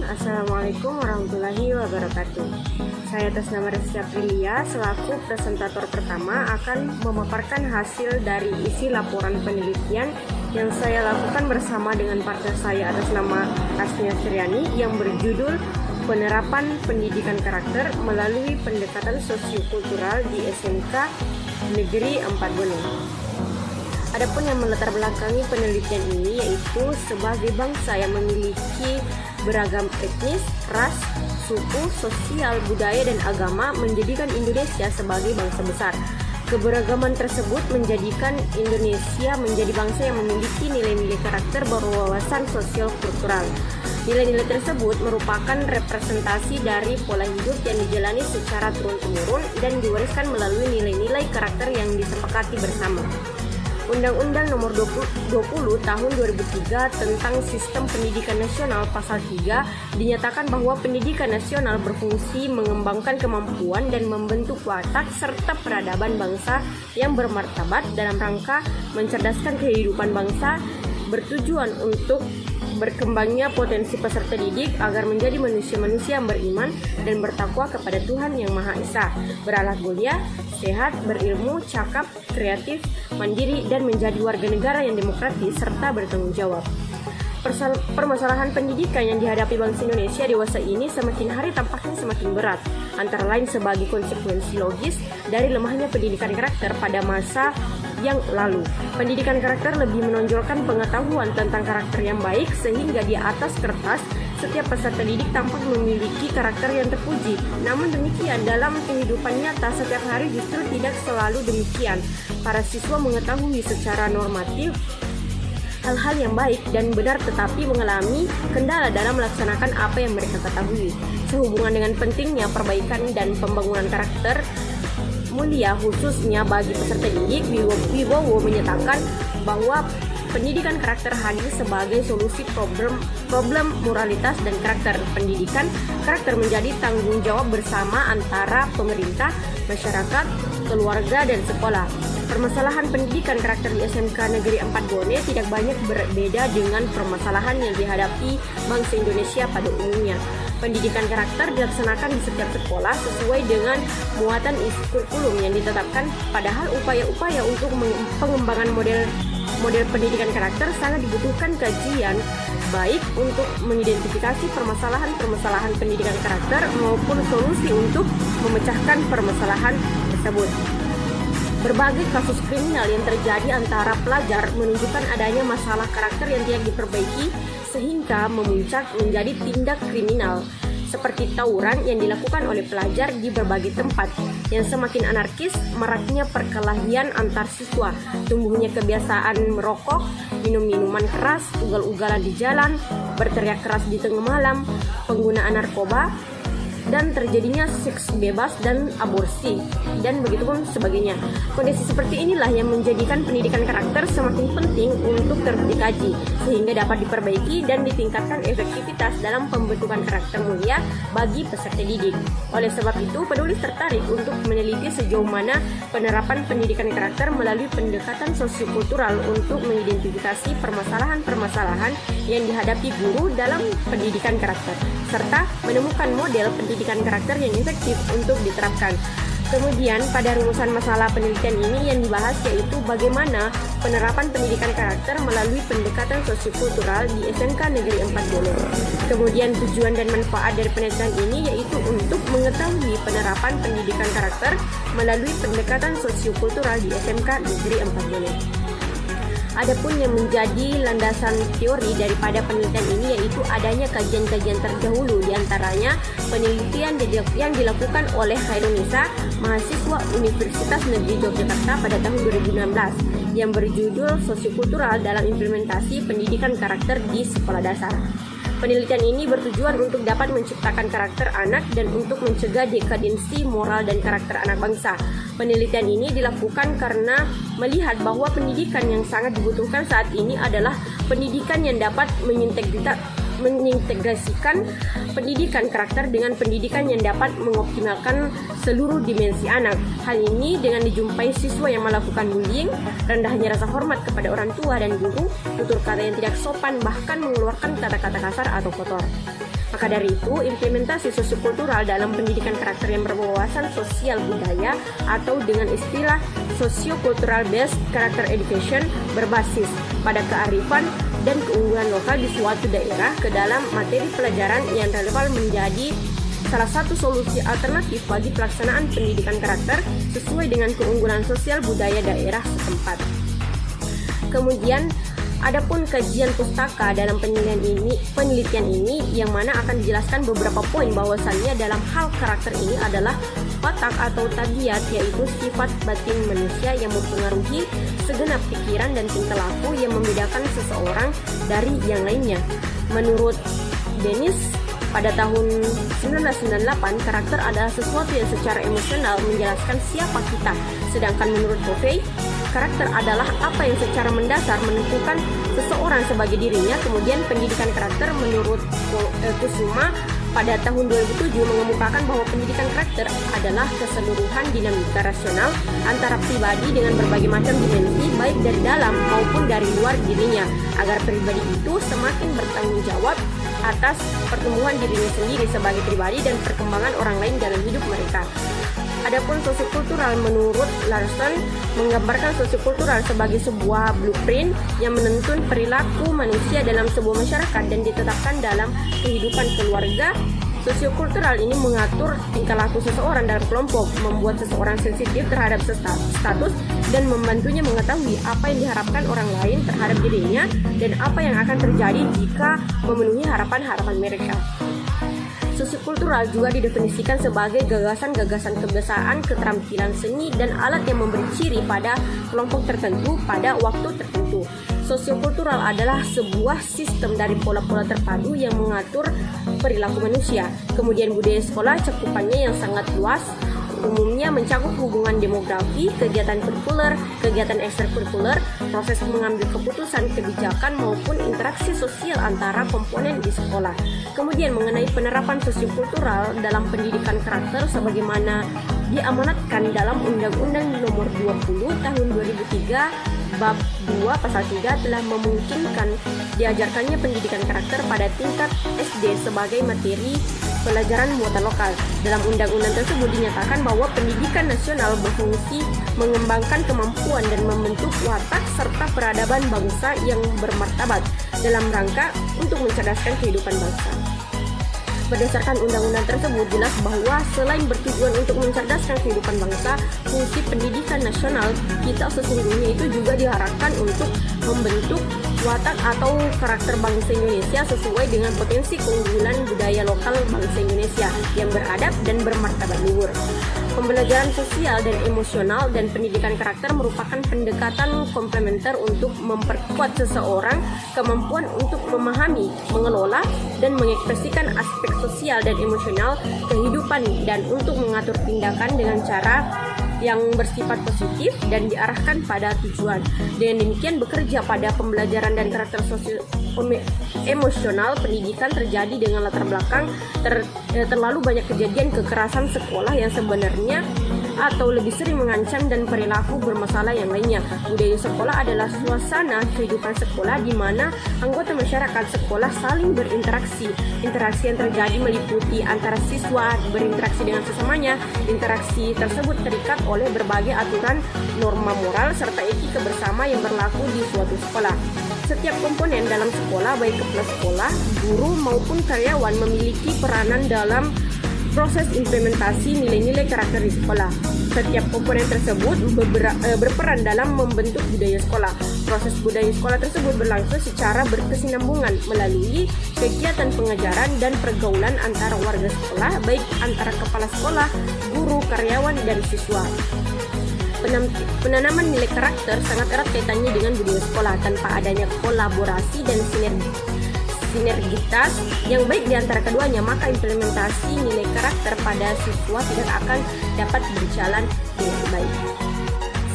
Assalamualaikum warahmatullahi wabarakatuh. Saya atas nama Rizky Aprilia selaku presentator pertama akan memaparkan hasil dari isi laporan penelitian yang saya lakukan bersama dengan partner saya atas nama Asnia Sriani yang berjudul Penerapan Pendidikan Karakter melalui Pendekatan Sosiokultural di SMK Negeri 4 Bone. Adapun yang melatar belakangi penelitian ini yaitu sebagai bangsa yang memiliki beragam etnis, ras, suku, sosial, budaya, dan agama menjadikan Indonesia sebagai bangsa besar. Keberagaman tersebut menjadikan Indonesia menjadi bangsa yang memiliki nilai-nilai karakter berwawasan sosial kultural. Nilai-nilai tersebut merupakan representasi dari pola hidup yang dijalani secara turun-temurun dan diwariskan melalui nilai-nilai karakter yang disepakati bersama. Undang-Undang Nomor 20 Tahun 2003 tentang Sistem Pendidikan Nasional Pasal 3 dinyatakan bahwa pendidikan nasional berfungsi mengembangkan kemampuan dan membentuk watak serta peradaban bangsa yang bermartabat dalam rangka mencerdaskan kehidupan bangsa, bertujuan untuk berkembangnya potensi peserta didik agar menjadi manusia-manusia yang beriman dan bertakwa kepada Tuhan Yang Maha Esa, berakhlak mulia, sehat, berilmu, cakap, kreatif, mandiri, dan menjadi warga negara yang demokratis serta bertanggung jawab. Permasalahan pendidikan yang dihadapi bangsa Indonesia dewasa ini semakin hari tampaknya semakin berat, antara lain sebagai konsekuensi logis dari lemahnya pendidikan karakter pada masa yang lalu. Pendidikan karakter lebih menonjolkan pengetahuan tentang karakter yang baik sehingga di atas kertas setiap peserta didik tampak memiliki karakter yang terpuji. Namun demikian dalam kehidupan nyata setiap hari justru tidak selalu demikian. Para siswa mengetahui secara normatif hal-hal yang baik dan benar tetapi mengalami kendala dalam melaksanakan apa yang mereka ketahui. Sehubungan dengan pentingnya perbaikan dan pembangunan karakter mulia khususnya bagi peserta didik, Wibowo menyatakan bahwa pendidikan karakter hadir sebagai solusi problem moralitas dan karakter. Pendidikan karakter menjadi tanggung jawab bersama antara pemerintah, masyarakat, keluarga, dan sekolah. Permasalahan pendidikan karakter di SMK Negeri 4 Bone tidak banyak berbeda dengan permasalahan yang dihadapi bangsa Indonesia pada umumnya. Pendidikan karakter dilaksanakan di setiap sekolah sesuai dengan muatan isi kurikulum yang ditetapkan, padahal upaya-upaya untuk pengembangan model pendidikan karakter sangat dibutuhkan kajian baik untuk mengidentifikasi permasalahan pendidikan karakter maupun solusi untuk memecahkan permasalahan tersebut. Berbagai kasus kriminal yang terjadi antara pelajar menunjukkan adanya masalah karakter yang tidak diperbaiki sehingga memuncak menjadi tindak kriminal seperti tawuran yang dilakukan oleh pelajar di berbagai tempat yang semakin anarkis, maraknya perkelahian antar siswa, tumbuhnya kebiasaan merokok, minum minuman keras, ugal-ugalan di jalan, berteriak keras di tengah malam, penggunaan narkoba, dan terjadinya seks bebas dan aborsi, dan begitu pun sebagainya. Kondisi seperti inilah yang menjadikan pendidikan karakter semakin penting untuk terus dikaji, sehingga dapat diperbaiki dan ditingkatkan efektivitas dalam pembentukan karakter mulia bagi peserta didik. Oleh sebab itu, penulis tertarik untuk meneliti sejauh mana penerapan pendidikan karakter melalui pendekatan sosiokultural untuk mengidentifikasi permasalahan-permasalahan yang dihadapi guru dalam pendidikan karakter, serta menemukan model pendidikan karakter yang efektif untuk diterapkan. Kemudian pada rumusan masalah penelitian ini yang dibahas yaitu bagaimana penerapan pendidikan karakter melalui pendekatan sosiokultural di SMK Negeri 4 Bone. Kemudian tujuan dan manfaat dari penelitian ini yaitu untuk mengetahui penerapan pendidikan karakter melalui pendekatan sosiokultural di SMK Negeri 4 Bone. Adapun yang menjadi landasan teori daripada penelitian ini yaitu adanya kajian-kajian terdahulu, diantaranya penelitian yang dilakukan oleh Khairunisa, mahasiswa Universitas Negeri Yogyakarta pada tahun 2016 yang berjudul Sosiokultural dalam Implementasi Pendidikan Karakter di Sekolah Dasar. Penelitian ini bertujuan untuk dapat menciptakan karakter anak dan untuk mencegah dekadensi moral dan karakter anak bangsa. Penelitian ini dilakukan karena melihat bahwa pendidikan yang sangat dibutuhkan saat ini adalah pendidikan yang dapat mengintegrasikan pendidikan karakter dengan pendidikan yang dapat mengoptimalkan seluruh dimensi anak. Hal ini dengan dijumpai siswa yang melakukan bullying, rendahnya rasa hormat kepada orang tua dan guru, tutur kata yang tidak sopan, bahkan mengeluarkan kata-kata kasar atau kotor. Maka Maka dari itu, implementasi sosiokultural dalam pendidikan karakter yang berwawasan sosial budaya atau dengan istilah sociocultural based character education berbasis pada kearifan dan keunggulan lokal di suatu daerah ke dalam materi pelajaran yang relevan menjadi salah satu solusi alternatif bagi pelaksanaan pendidikan karakter sesuai dengan keunggulan sosial budaya daerah setempat. Kemudian, adapun kajian pustaka dalam penelitian ini yang mana akan dijelaskan beberapa poin bahwasannya dalam hal karakter ini adalah watak atau tabiat, yaitu sifat batin manusia yang mempengaruhi segenap pikiran dan tingkah laku yang membedakan seseorang dari yang lainnya. Menurut Dennis, pada tahun 1998, karakter adalah sesuatu yang secara emosional menjelaskan siapa kita. Sedangkan menurut Covey, karakter adalah apa yang secara mendasar menentukan seseorang sebagai dirinya. Kemudian pendidikan karakter menurut Kusuma pada tahun 2007 mengemukakan bahwa pendidikan karakter adalah keseluruhan dinamika rasional antara pribadi dengan berbagai macam dimensi baik dari dalam maupun dari luar dirinya, agar pribadi itu semakin bertanggung jawab atas pertumbuhan dirinya sendiri sebagai pribadi dan perkembangan orang lain dalam hidup mereka. Adapun sosiokultural menurut Larson menggambarkan sosiokultural sebagai sebuah blueprint yang menuntun perilaku manusia dalam sebuah masyarakat dan ditetapkan dalam kehidupan keluarga. Sosiokultural ini mengatur tingkah laku seseorang dalam kelompok, membuat seseorang sensitif terhadap status dan membantunya mengetahui apa yang diharapkan orang lain terhadap dirinya dan apa yang akan terjadi jika memenuhi harapan-harapan mereka. Sosiokultural juga didefinisikan sebagai gagasan-gagasan kebiasaan, keterampilan seni, dan alat yang memberi ciri pada kelompok tertentu pada waktu tertentu. Sosiokultural adalah sebuah sistem dari pola-pola terpadu yang mengatur perilaku manusia. Kemudian budaya sekolah cakupannya yang sangat luas, umumnya mencakup hubungan demografi, kegiatan kurikuler, kegiatan ekstrakurikuler, proses mengambil keputusan kebijakan maupun interaksi sosial antara komponen di sekolah. Kemudian mengenai penerapan sosiokultural dalam pendidikan karakter sebagaimana diamanatkan dalam Undang-Undang Nomor 20 Tahun 2003 Bab 2 Pasal 3 telah memungkinkan diajarkannya pendidikan karakter pada tingkat SD sebagai materi pelajaran muatan lokal. Dalam undang-undang tersebut dinyatakan bahwa pendidikan nasional berfungsi mengembangkan kemampuan dan membentuk watak serta peradaban bangsa yang bermartabat dalam rangka untuk mencerdaskan kehidupan bangsa. Berdasarkan undang-undang tersebut jelas bahwa selain bertujuan untuk mencerdaskan kehidupan bangsa, fungsi pendidikan nasional kita sesungguhnya itu juga diharapkan untuk membentuk watak atau karakter bangsa Indonesia sesuai dengan potensi keunggulan budaya lokal bangsa Indonesia yang beradab dan bermartabat luhur. Pembelajaran sosial dan emosional dan pendidikan karakter merupakan pendekatan komplementer untuk memperkuat seseorang kemampuan untuk memahami, mengelola, dan mengekspresikan aspek sosial dan emosional kehidupan dan untuk mengatur tindakan dengan cara yang bersifat positif dan diarahkan pada tujuan. Dengan demikian bekerja pada pembelajaran dan karakter emosional pendidikan terjadi dengan latar belakang terlalu banyak kejadian kekerasan sekolah yang sebenarnya atau lebih sering mengancam dan perilaku bermasalah yang lainnya. Budaya sekolah adalah suasana kehidupan sekolah di mana anggota masyarakat sekolah saling berinteraksi. Interaksi yang terjadi meliputi antara siswa berinteraksi dengan sesamanya. Interaksi tersebut terikat oleh berbagai aturan, norma moral, serta etika bersama yang berlaku di suatu sekolah. Setiap komponen dalam sekolah, baik kepala sekolah, guru, maupun karyawan memiliki peranan dalam proses implementasi nilai-nilai karakter di sekolah. Setiap komponen tersebut berperan dalam membentuk budaya sekolah. Proses budaya sekolah tersebut berlangsung secara berkesinambungan melalui kegiatan pengajaran dan pergaulan antara warga sekolah, baik antara kepala sekolah, guru, karyawan, dan siswa. Penanaman nilai karakter sangat erat kaitannya dengan budaya sekolah. Tanpa adanya kolaborasi dan sinergitas yang baik di antara keduanya, maka implementasi nilai karakter pada siswa tidak akan dapat berjalan dengan baik.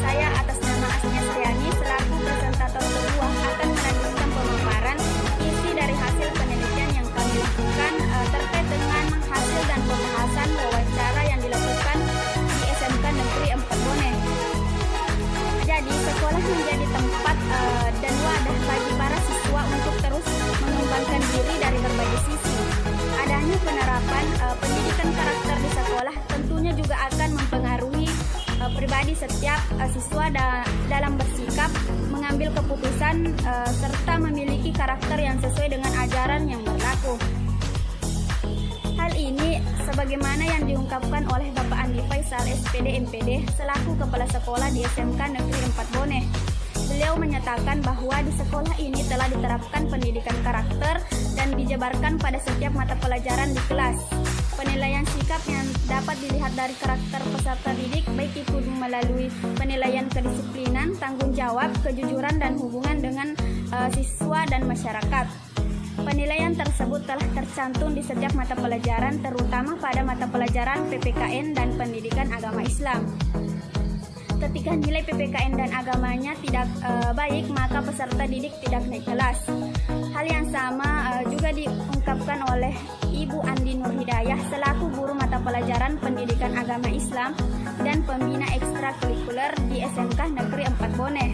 Saya atas nama Asnia Sriani selaku presentator kedua akan melanjutkan pemaparan isi dari hasil penelitian yang kami lakukan terkait dengan hasil dan pembahasan wawancara yang dilakukan di SMK Negeri 4 Bone. Jadi sekolah menjadi tempat dan wadah bagi para siswa untuk terus mengembangkan diri dari berbagai sisi. Adanya penerapan pendidikan karakter di sekolah tentunya juga akan mempengaruhi pribadi setiap siswa dalam bersikap, mengambil keputusan, serta memiliki karakter yang sesuai dengan ajaran yang berlaku. Hal ini sebagaimana yang diungkapkan oleh Bapak Andi Faisal, SPD MPD, selaku Kepala Sekolah di SMK Negeri 4 Bone. Beliau menyatakan bahwa di sekolah ini telah diterapkan pendidikan karakter dan dijabarkan pada setiap mata pelajaran di kelas. Penilaian sikap yang dapat dilihat dari karakter peserta didik baik itu melalui penilaian kedisiplinan, tanggung jawab, kejujuran, dan hubungan dengan siswa dan masyarakat. Penilaian tersebut telah tercantum di setiap mata pelajaran, terutama pada mata pelajaran PPKN dan Pendidikan Agama Islam. Ketika nilai PPKN dan agamanya tidak baik, maka peserta didik tidak naik kelas. Hal yang sama juga diungkapkan oleh Ibu Andi Nur Hidayah selaku guru mata pelajaran Pendidikan Agama Islam dan pembina ekstrakurikuler di SMK Negeri 4 Bone.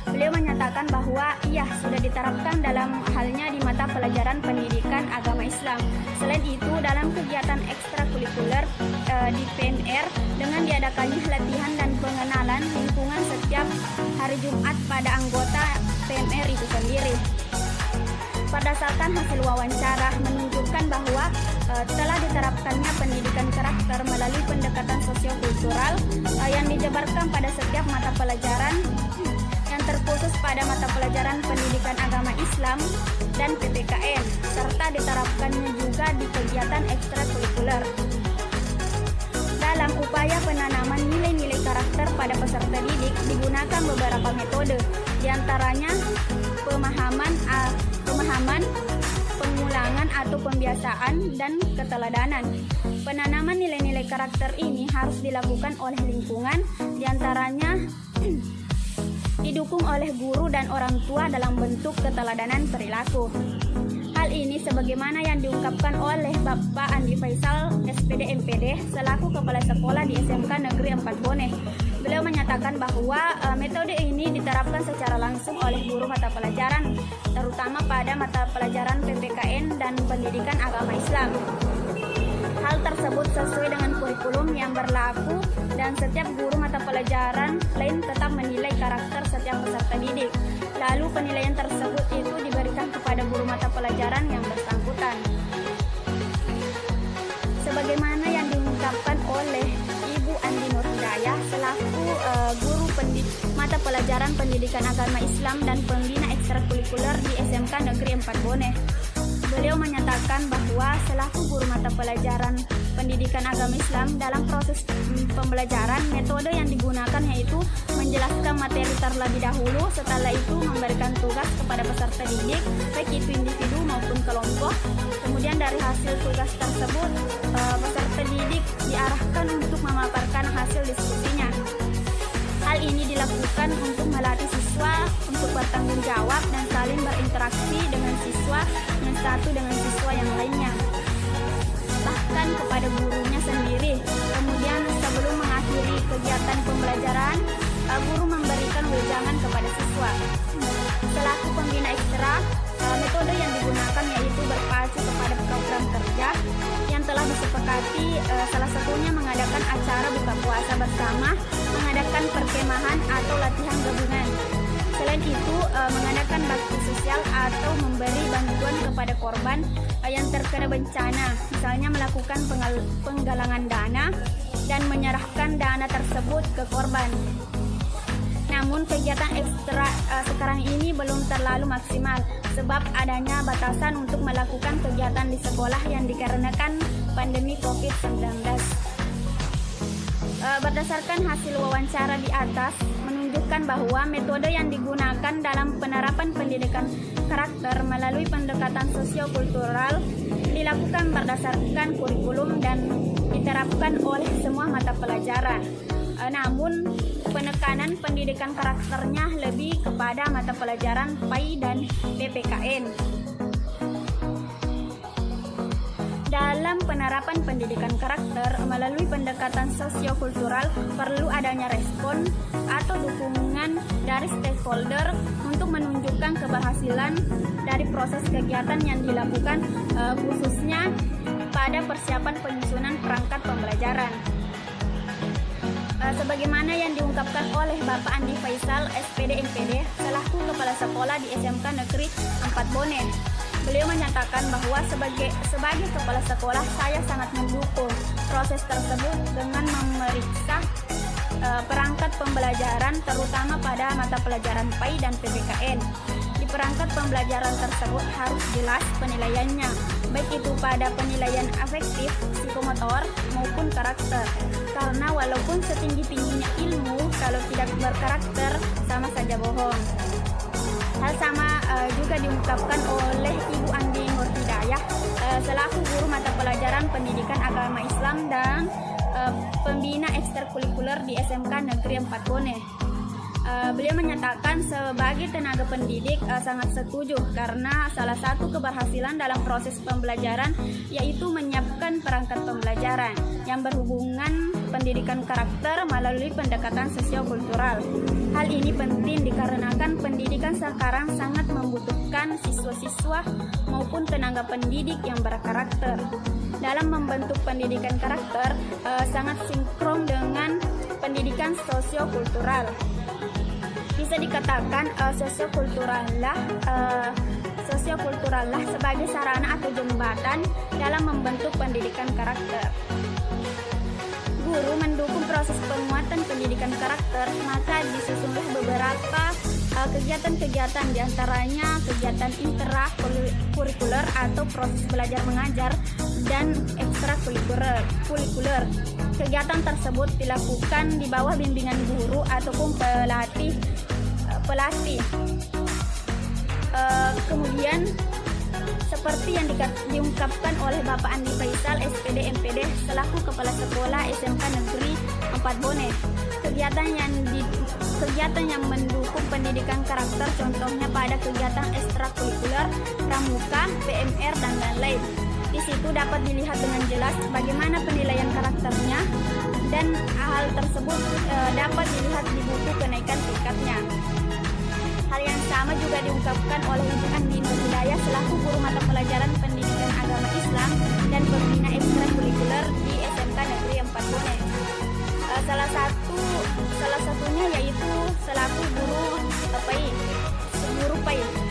Beliau menyatakan bahwa sudah diterapkan dalam halnya di mata pelajaran Pendidikan Agama Islam. Selain itu, dalam kegiatan ekstrakurikuler di PNR dengan diadakannya latihan dan pengenalan lingkungan setiap hari Jumat pada anggota PNR itu sendiri. Berdasarkan hasil wawancara menunjukkan bahwa telah diterapkannya pendidikan karakter melalui pendekatan sosiokultural yang dijabarkan pada setiap mata pelajaran, yang terkhusus pada mata pelajaran Pendidikan Agama Islam dan PPKN, serta diterapkannya juga di kegiatan ekstrakurikuler. Dalam upaya penanaman nilai-nilai karakter pada peserta didik digunakan beberapa metode, diantaranya pemahaman, pengulangan atau pembiasaan, dan keteladanan. Penanaman nilai-nilai karakter ini harus dilakukan oleh lingkungan, diantaranya didukung oleh guru dan orang tua dalam bentuk keteladanan perilaku. Hal ini sebagaimana yang diungkapkan oleh Bapak Andi Faisal, SPD MPD, selaku Kepala Sekolah di SMK Negeri 4 Bone. Beliau menyatakan bahwa metode ini diterapkan secara langsung oleh guru mata pelajaran, terutama pada mata pelajaran PPKN dan Pendidikan Agama Islam. Hal tersebut sesuai dengan kurikulum yang berlaku dan setiap guru mata pelajaran lain tetap menilai karakter setiap peserta didik. Lalu penilaian tersebut itu diberikan kepada guru mata pelajaran yang bersangkutan. Sebagaimana yang diungkapkan oleh Ibu Andi Nur Hidayah selaku guru mata pelajaran Pendidikan Agama Islam dan pembina ekstrakurikuler di SMK Negeri 4 Bone. Beliau menyatakan bahwa selaku guru mata pelajaran Pendidikan Agama Islam dalam proses pembelajaran, metode yang digunakan yaitu menjelaskan materi terlebih dahulu, setelah itu memberikan tugas kepada peserta didik, baik itu individu maupun kelompok. Kemudian dari hasil tugas tersebut, peserta didik diarahkan untuk memaparkan hasil diskusinya. Hal ini dilakukan untuk melatih siswa untuk bertanggung jawab dan saling berinteraksi dengan siswa yang satu dengan siswa yang lainnya, bahkan kepada gurunya sendiri. Kemudian sebelum mengakhiri kegiatan pembelajaran, guru memberikan wejangan kepada siswa. Selaku pembina ekstra, metode yang digunakan yaitu berpacu kepada program kerja yang telah disepakati, salah satunya mengadakan acara buka puasa bersama, mengadakan perkemahan atau latihan gabungan. Selain itu, mengadakan bakti sosial atau memberi bantuan kepada korban yang terkena bencana, misalnya melakukan penggalangan dana dan menyerahkan dana tersebut ke korban. Namun kegiatan ekstra sekarang ini belum terlalu maksimal sebab adanya batasan untuk melakukan kegiatan di sekolah yang dikarenakan pandemi COVID-19. Berdasarkan hasil wawancara di atas menunjukkan bahwa metode yang digunakan dalam penerapan pendidikan karakter melalui pendekatan sosiokultural dilakukan berdasarkan kurikulum dan diterapkan oleh semua mata pelajaran. Namun penekanan pendidikan karakternya lebih kepada mata pelajaran PAI dan PPKN. Dalam penerapan pendidikan karakter melalui pendekatan sosiokultural perlu adanya respon atau dukungan dari stakeholder untuk menunjukkan keberhasilan dari proses kegiatan yang dilakukan, khususnya pada persiapan penyusunan perangkat pembelajaran. Sebagaimana yang diungkapkan oleh Bapak Andi Faisal, SPD MPD, selaku Kepala Sekolah di SMK Negeri 4 Bone. Beliau menyatakan bahwa sebagai Kepala Sekolah, saya sangat mendukung proses tersebut dengan memeriksa perangkat pembelajaran, terutama pada mata pelajaran PAI dan PPKN. Di perangkat pembelajaran tersebut harus jelas penilaiannya, baik itu pada penilaian afektif, psikomotor, maupun karakter. Karena walaupun setinggi-tingginya ilmu, kalau tidak berkarakter, sama saja bohong. Hal sama juga diungkapkan oleh Ibu Andi Nur Hidayah, selaku guru mata pelajaran pendidikan agama Islam dan pembina ekstrakurikuler di SMK Negeri 4 Bone. Beliau menyatakan sebagai tenaga pendidik sangat setuju karena salah satu keberhasilan dalam proses pembelajaran yaitu menyiapkan perangkat pembelajaran yang berhubungan pendidikan karakter melalui pendekatan sosiokultural. Hal ini penting dikarenakan pendidikan sekarang sangat membutuhkan siswa-siswa maupun tenaga pendidik yang berkarakter. Dalam membentuk pendidikan karakter sangat sinkron dengan pendidikan sosiokultural. Bisa dikatakan sosiokultural lah sebagai sarana atau jembatan dalam membentuk pendidikan karakter. Guru mendukung proses penguatan pendidikan karakter, maka disusunlah beberapa kegiatan-kegiatan, diantaranya kegiatan intrakurikuler atau proses belajar mengajar dan ekstrakurikuler. Kegiatan tersebut dilakukan di bawah bimbingan guru ataupun pelatih. Kemudian seperti yang diungkapkan oleh Bapak Andi Faisal, SPD MPD, selaku Kepala Sekolah SMK Negeri 4 Bone, kegiatan yang mendukung pendidikan karakter, contohnya pada kegiatan ekstrakurikuler, pramuka, PMR, dan lain-lain. Di situ dapat dilihat dengan jelas bagaimana penilaian karakternya, dan hal tersebut dapat dilihat di buku kenaikan tingkatnya. Hal yang sama juga diungkapkan oleh Ibu Andi Nur Hidayah selaku guru mata pelajaran pendidikan agama Islam dan pembina ekstrakurikuler di SMK Negeri 4 Bone. Salah satunya yaitu selaku guru PAI.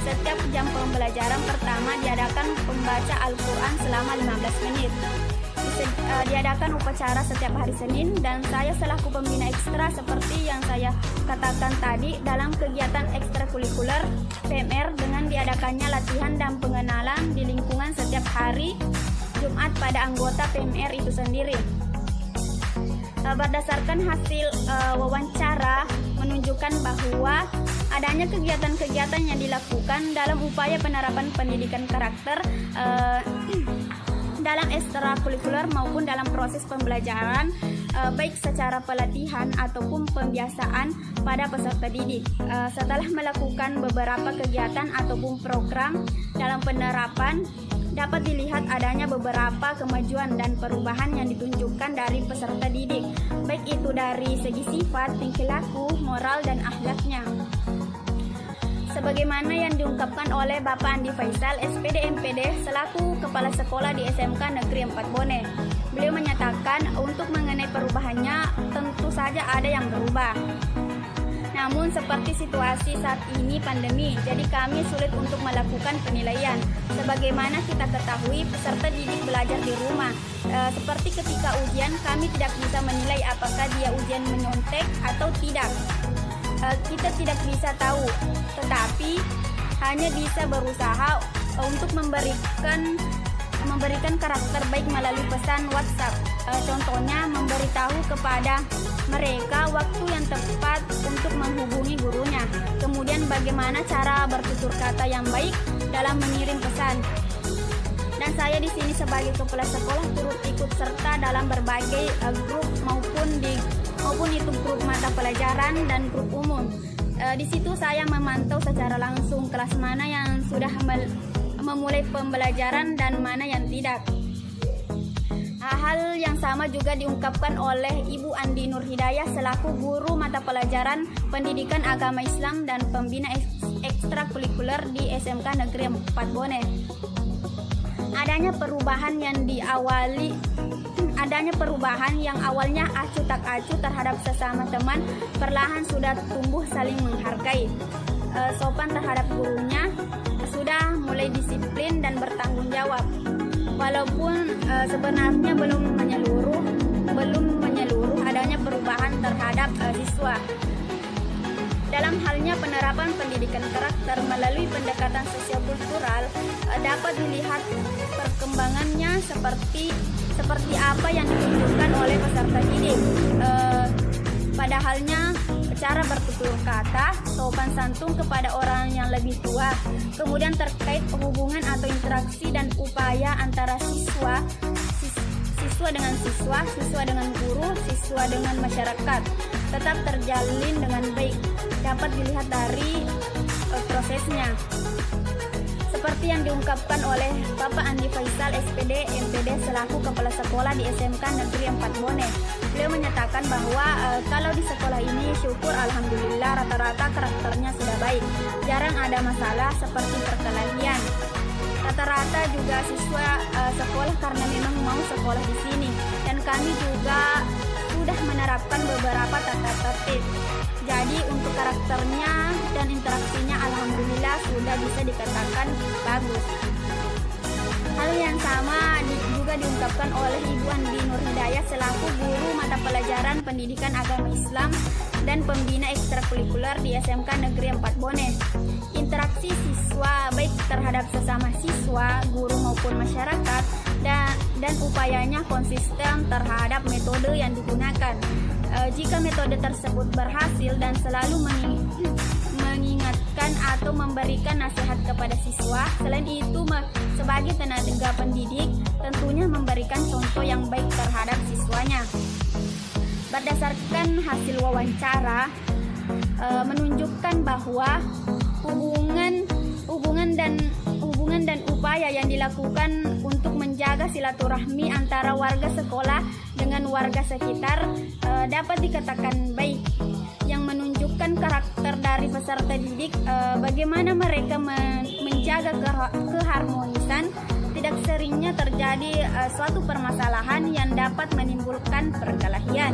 Setiap jam pembelajaran pertama diadakan pembaca Al-Quran selama 15 menit. Diadakan upacara setiap hari Senin, dan saya selaku pembina ekstra seperti yang saya katakan tadi dalam kegiatan ekstrakurikuler PMR dengan diadakannya latihan dan pengenalan di lingkungan setiap hari Jumat pada anggota PMR itu sendiri. Berdasarkan hasil wawancara menunjukkan bahwa adanya kegiatan-kegiatan yang dilakukan dalam upaya penerapan pendidikan karakter dalam ekstrakurikuler maupun dalam proses pembelajaran, baik secara pelatihan ataupun pembiasaan pada peserta didik. Setelah melakukan beberapa kegiatan ataupun program dalam penerapan, dapat dilihat adanya beberapa kemajuan dan perubahan yang ditunjukkan dari peserta didik, baik itu dari segi sifat, tingkah laku, moral, dan akhlaknya. Sebagaimana yang diungkapkan oleh Bapak Andi Faisal, SPD MPD, selaku Kepala Sekolah di SMK Negeri 4 Bone. Beliau menyatakan untuk mengenai perubahannya tentu saja ada yang berubah. Namun seperti situasi saat ini pandemi, jadi kami sulit untuk melakukan penilaian. Sebagaimana kita ketahui, peserta didik belajar di rumah. Seperti ketika ujian, kami tidak bisa menilai apakah dia ujian menyontek atau tidak. Kita tidak bisa tahu, tetapi hanya bisa berusaha untuk memberikan karakter baik melalui pesan WhatsApp. Contohnya memberitahu kepada mereka waktu yang tepat untuk menghubungi gurunya. Kemudian bagaimana cara bertutur kata yang baik dalam mengirim pesan. Dan saya di sini sebagai kepala sekolah turut ikut serta dalam berbagai grup maupun itu grup mata pelajaran dan grup umum. Di situ saya memantau secara langsung kelas mana yang sudah memulai pembelajaran dan mana yang tidak. sama juga diungkapkan oleh Ibu Andi Nur Hidayah selaku guru mata pelajaran Pendidikan Agama Islam dan Pembina Ekstrakurikuler di SMK Negeri 4 Bone. Adanya perubahan yang awalnya acuh tak acuh terhadap sesama teman, perlahan sudah tumbuh saling menghargai. Sopan terhadap gurunya, sudah mulai disiplin dan bertanggung jawab. Walaupun sebenarnya belum menyeluruh adanya perubahan terhadap siswa. Dalam halnya penerapan pendidikan karakter melalui pendekatan sosiokultural, dapat dilihat perkembangannya seperti apa yang ditunjukkan oleh peserta didik. Pada halnya cara bertutur kata, sopan santun kepada orang yang lebih tua, kemudian terkait hubungan atau interaksi dan upaya antara siswa dengan siswa dengan guru, siswa dengan masyarakat tetap terjalin dengan baik, dapat dilihat dari prosesnya. Seperti yang diungkapkan oleh Bapak Andi Faisal SPD MPD selaku Kepala Sekolah di SMK Negeri 4 Bone. Beliau menyatakan bahwa kalau di sekolah ini syukur alhamdulillah rata-rata karakternya sudah baik. Jarang ada masalah seperti perkelahian. Rata-rata juga siswa sekolah karena memang mau sekolah di sini, dan kami juga sudah menerapkan beberapa tata tertib. Jadi untuk karakternya dan interaksinya alhamdulillah sudah bisa dikatakan bagus. Hal yang sama juga diungkapkan oleh Ibu Andi Nur Hidayah selaku guru mata pelajaran Pendidikan Agama Islam dan Pembina Ekstrakurikuler di SMK Negeri 4 Bone. Interaksi siswa baik terhadap sesama siswa, guru maupun masyarakat, dan upayanya konsisten terhadap metode yang digunakan. Jika metode tersebut berhasil dan selalu mengingatkan atau memberikan nasihat kepada siswa, selain itu sebagai tenaga pendidik tentunya memberikan contoh yang baik terhadap siswanya. Berdasarkan hasil wawancara menunjukkan bahwa hubungan dan upaya yang dilakukan untuk menjaga silaturahmi antara warga sekolah dengan warga sekitar dapat dikatakan baik, yang menunjukkan karakter dari peserta didik, bagaimana mereka menjaga keharmonisan. Tidak seringnya terjadi suatu permasalahan yang dapat menimbulkan perkelahian.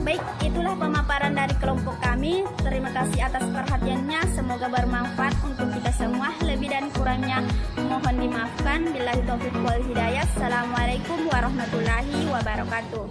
Baik, itulah pemaparan dari kelompok kami. Terima kasih atas perhatiannya. Semoga bermanfaat untuk kita semua. Lebih dan kurangnya mohon dimaafkan. Billahi taufiq wal hidayah. Assalamualaikum warahmatullahi wabarakatuh.